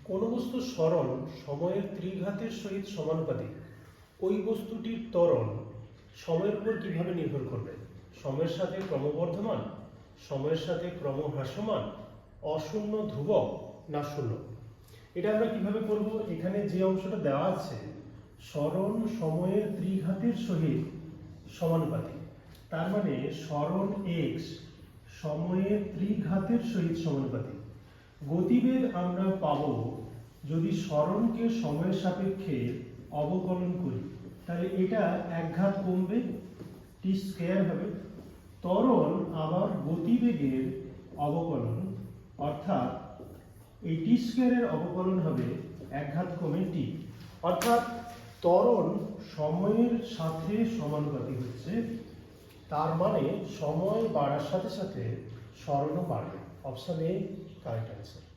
কোন বস্তুর সরণ সময়ের ত্রিঘাতের সহিত সমানুপাতিক, ওই বস্তুটির ত্বরণ সময়ের উপর কিভাবে নির্ভর করবে? সময়ের সাথে ক্রমবর্ধমান, সময়ের সাথে ক্রমহ্রাসমান, অশূন্য ধ্রুবক না শূন্য? এটা আমরা কিভাবে করব? এখানে যে অংশটা দেওয়া আছে, সরণ সময়ের ত্রিঘাতের সহিত সমানুপাতিক, তার মানে সরণ x সময়ের ত্রিঘাতের সহিত সমানুপাতিক। গতিবেগ আমরা পাবো যদি সরণকে সময়ের সাপেক্ষে অবকলন করি, তাহলে এটা এক ঘাত কমবে, টি স্কয়ার হবে। ত্বরণ আবার গতিবেগের অবকলন, অর্থাৎ এই টি স্কয়ারের অবকলন হবে এক ঘাত কমে টি, অর্থাৎ ত্বরণ সময়ের সাথে সমানুপাতিক হচ্ছে, তার মানে সময় বাড়ার সাথে সাথে সরণও বাড়বে। Option A correct answer.